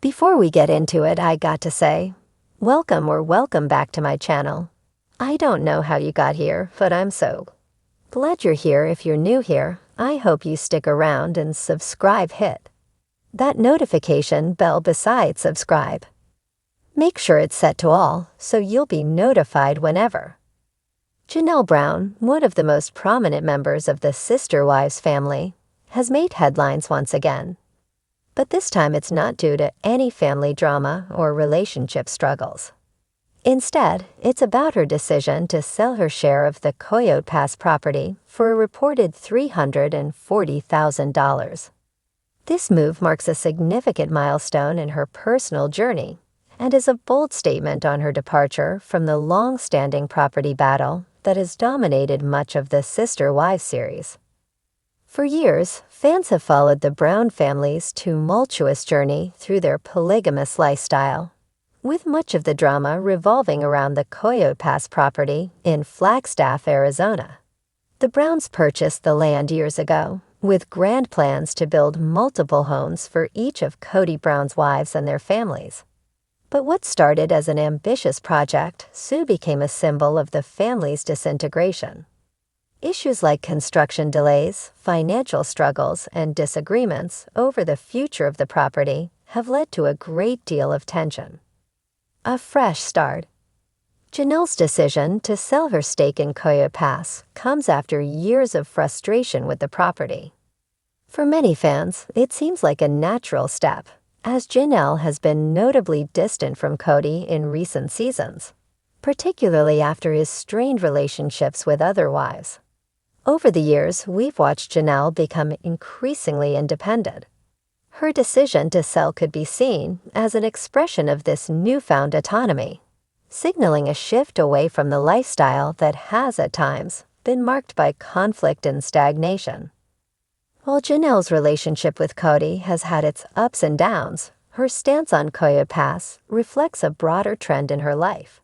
Before we get into it, I got to say, welcome back to my channel. I don't know how you got here, but I'm so glad you're here. If you're new here, I hope you stick around and hit that notification bell beside subscribe. Make sure it's set to all so you'll be notified whenever. Janelle Brown, one of the most prominent members of the Sister Wives family, has made headlines once again. But this time it's not due to any family drama or relationship struggles. Instead, it's about her decision to sell her share of the Coyote Pass property for a reported $340,000. This move marks a significant milestone in her personal journey and is a bold statement on her departure from the long-standing property battle that has dominated much of the Sister Wives series. For years, fans have followed the Brown family's tumultuous journey through their polygamous lifestyle, with much of the drama revolving around the Coyote Pass property in Flagstaff, Arizona. The Browns purchased the land years ago, with grand plans to build multiple homes for each of Kody Brown's wives and their families. But what started as an ambitious project soon became a symbol of the family's disintegration. Issues like construction delays, financial struggles, and disagreements over the future of the property have led to a great deal of tension. A fresh start. Janelle's decision to sell her stake in Coyote Pass comes after years of frustration with the property. For many fans, it seems like a natural step, as Janelle has been notably distant from Kody in recent seasons, particularly after his strained relationships with other wives. Over the years, we've watched Janelle become increasingly independent. Her decision to sell could be seen as an expression of this newfound autonomy, signaling a shift away from the lifestyle that has at times been marked by conflict and stagnation. While Janelle's relationship with Kody has had its ups and downs, her stance on Coyote Pass reflects a broader trend in her life.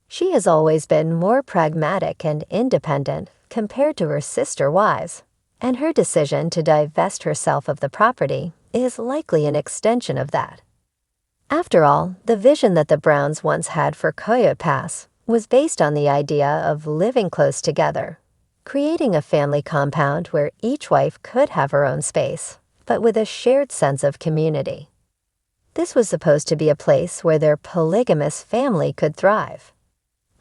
She has always been more pragmatic and independent compared to her sister wives, and her decision to divest herself of the property is likely an extension of that. After all, the vision that the Browns once had for Coyote Pass was based on the idea of living close together, creating a family compound where each wife could have her own space, but with a shared sense of community. This was supposed to be a place where their polygamous family could thrive.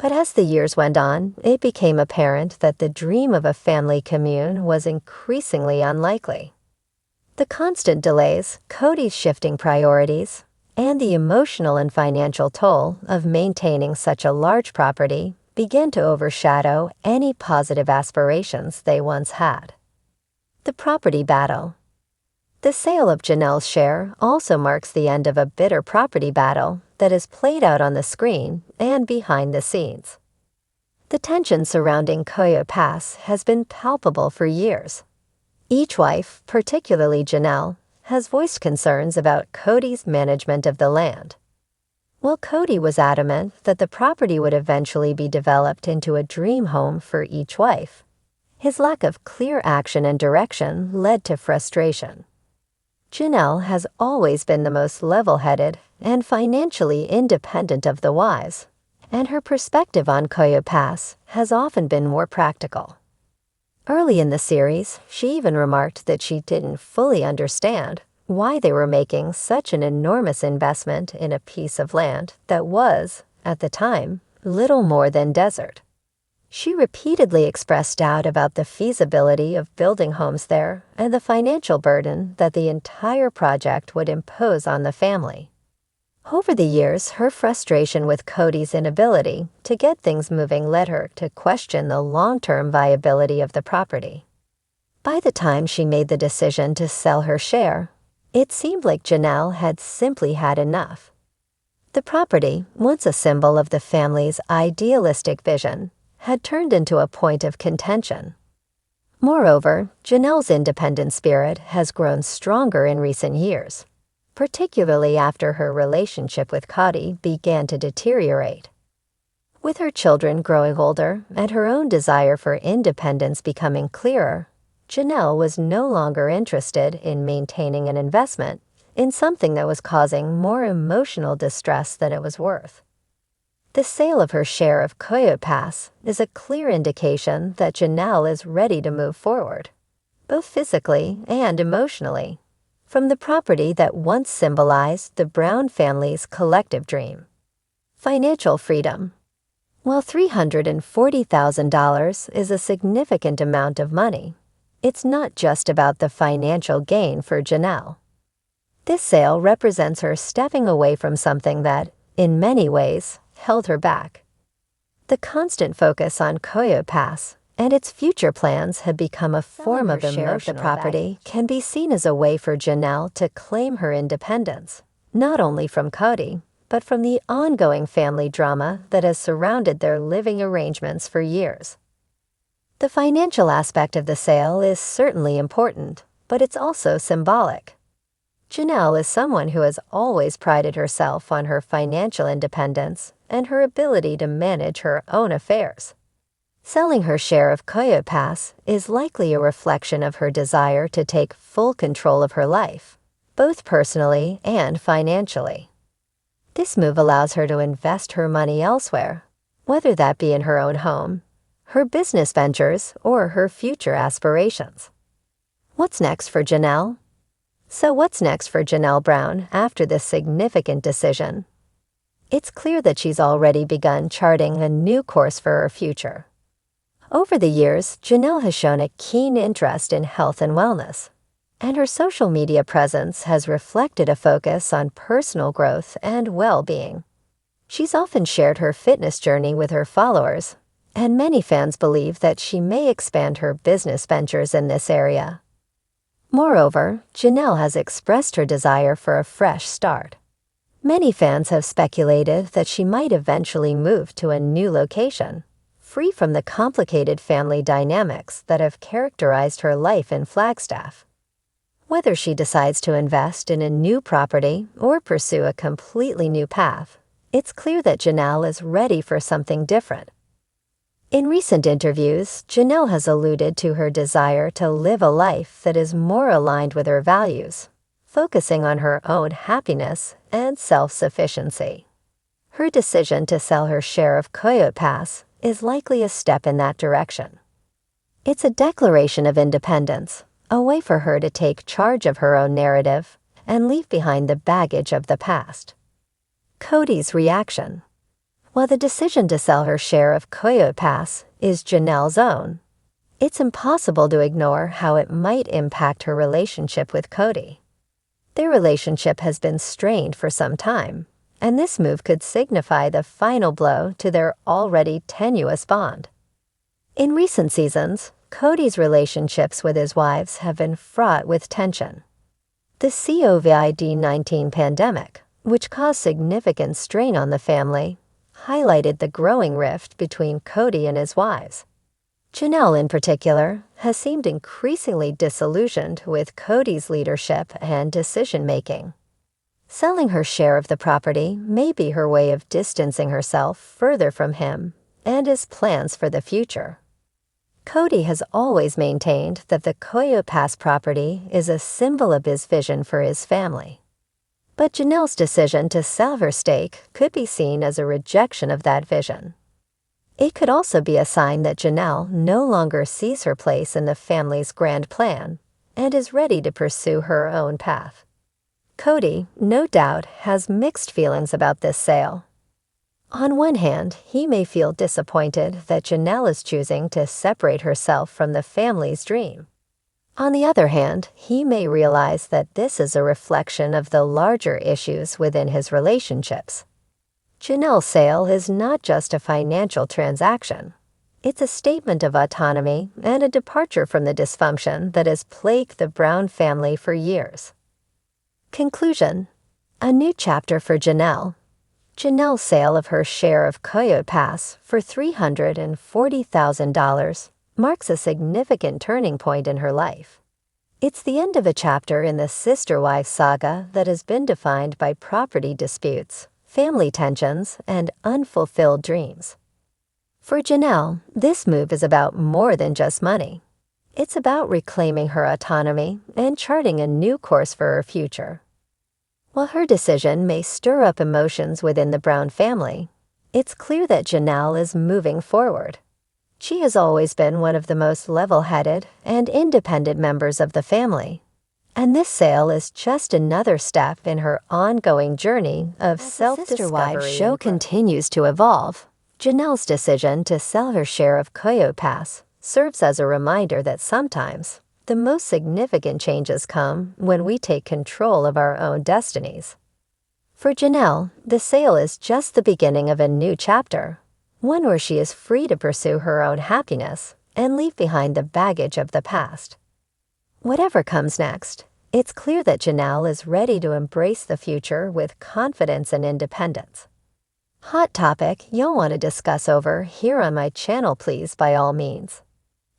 But as the years went on, it became apparent that the dream of a family commune was increasingly unlikely. The constant delays, Kody's shifting priorities, and the emotional and financial toll of maintaining such a large property began to overshadow any positive aspirations they once had. The property battle. The sale of Janelle's share also marks the end of a bitter property battle that is played out on the screen and behind the scenes. The tension surrounding Coyote Pass has been palpable for years. Each wife, particularly Janelle, has voiced concerns about Kody's management of the land. While Kody was adamant that the property would eventually be developed into a dream home for each wife, his lack of clear action and direction led to frustration. Janelle has always been the most level-headed and financially independent of the wives, and her perspective on Coyote Pass has often been more practical. Early in the series, she even remarked that she didn't fully understand why they were making such an enormous investment in a piece of land that was, at the time, little more than desert. She repeatedly expressed doubt about the feasibility of building homes there and the financial burden that the entire project would impose on the family. Over the years, her frustration with Kody's inability to get things moving led her to question the long-term viability of the property. By the time she made the decision to sell her share, it seemed like Janelle had simply had enough. The property, once a symbol of the family's idealistic vision, had turned into a point of contention. Moreover, Janelle's independent spirit has grown stronger in recent years, particularly after her relationship with Kody began to deteriorate. With her children growing older and her own desire for independence becoming clearer, Janelle was no longer interested in maintaining an investment in something that was causing more emotional distress than it was worth. The sale of her share of Coyote Pass is a clear indication that Janelle is ready to move forward, both physically and emotionally, from the property that once symbolized the Brown family's collective dream. Financial freedom. While $340,000 is a significant amount of money, it's not just about the financial gain for Janelle. This sale represents her stepping away from something that, in many ways, held her back. The constant focus on Coyote Pass and its future plans had become a form of emotional the property can be seen as a way for Janelle to claim her independence, not only from Kody, but from the ongoing family drama that has surrounded their living arrangements for years. The financial aspect of the sale is certainly important, but it's also symbolic. Janelle is someone who has always prided herself on her financial independence and her ability to manage her own affairs. Selling her share of Coyote Pass is likely a reflection of her desire to take full control of her life, both personally and financially. This move allows her to invest her money elsewhere, whether that be in her own home, her business ventures, or her future aspirations. What's next for Janelle? So what's next for Janelle Brown after this significant decision? It's clear that she's already begun charting a new course for her future. Over the years, Janelle has shown a keen interest in health and wellness, and her social media presence has reflected a focus on personal growth and well-being. She's often shared her fitness journey with her followers, and many fans believe that she may expand her business ventures in this area. Moreover, Janelle has expressed her desire for a fresh start. Many fans have speculated that she might eventually move to a new location, free from the complicated family dynamics that have characterized her life in Flagstaff. Whether she decides to invest in a new property or pursue a completely new path, it's clear that Janelle is ready for something different. In recent interviews, Janelle has alluded to her desire to live a life that is more aligned with her values, focusing on her own happiness and self-sufficiency. Her decision to sell her share of Coyote Pass is likely a step in that direction. It's a declaration of independence, a way for her to take charge of her own narrative and leave behind the baggage of the past. Kody's reaction. While the decision to sell her share of Coyote Pass is Janelle's own, it's impossible to ignore how it might impact her relationship with Kody. Their relationship has been strained for some time, and this move could signify the final blow to their already tenuous bond. In recent seasons, Kody's relationships with his wives have been fraught with tension. The COVID-19 pandemic, which caused significant strain on the family, highlighted the growing rift between Kody and his wives. Janelle, in particular, has seemed increasingly disillusioned with Kody's leadership and decision-making. Selling her share of the property may be her way of distancing herself further from him and his plans for the future. Kody has always maintained that the Coyote Pass property is a symbol of his vision for his family. But Janelle's decision to sell her stake could be seen as a rejection of that vision. It could also be a sign that Janelle no longer sees her place in the family's grand plan and is ready to pursue her own path. Kody, no doubt, has mixed feelings about this sale. On one hand, he may feel disappointed that Janelle is choosing to separate herself from the family's dream. On the other hand, he may realize that this is a reflection of the larger issues within his relationships. Janelle's sale is not just a financial transaction. It's a statement of autonomy and a departure from the dysfunction that has plagued the Brown family for years. Conclusion. A new chapter for Janelle. Janelle's sale of her share of Coyote Pass for $340,000 marks a significant turning point in her life. It's the end of a chapter in the sister-wife saga that has been defined by property disputes, family tensions, and unfulfilled dreams. For Janelle, this move is about more than just money. It's about reclaiming her autonomy and charting a new course for her future. While her decision may stir up emotions within the Brown family, it's clear that Janelle is moving forward. She has always been one of the most level-headed and independent members of the family, and this sale is just another step in her ongoing journey of self-discovery. As the Sister Wives show continues to evolve, Janelle's decision to sell her share of Coyote Pass serves as a reminder that sometimes the most significant changes come when we take control of our own destinies. For Janelle, the sale is just the beginning of a new chapter, one where she is free to pursue her own happiness and leave behind the baggage of the past. Whatever comes next, it's clear that Janelle is ready to embrace the future with confidence and independence. Hot topic you'll want to discuss over here on my channel, please, by all means.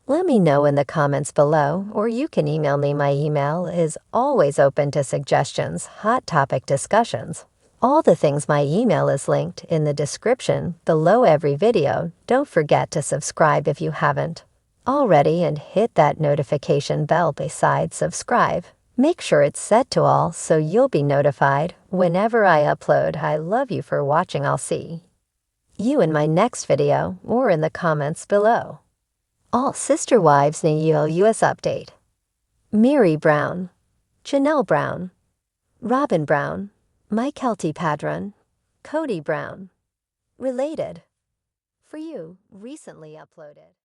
Let me know in the comments below, or you can email me. My email is always open to suggestions, hot topic discussions. All the things. My email is linked in the description below every video. Don't forget to subscribe if you haven't already and hit that notification bell beside subscribe. Make sure it's set to all so you'll be notified whenever I upload. I love you for watching. I'll see you in my next video or in the comments below. All Sister Wives US update. Mary Brown, Janelle Brown, Robyn Brown, Kody Padron, Kody Brown. Related. For you, recently uploaded.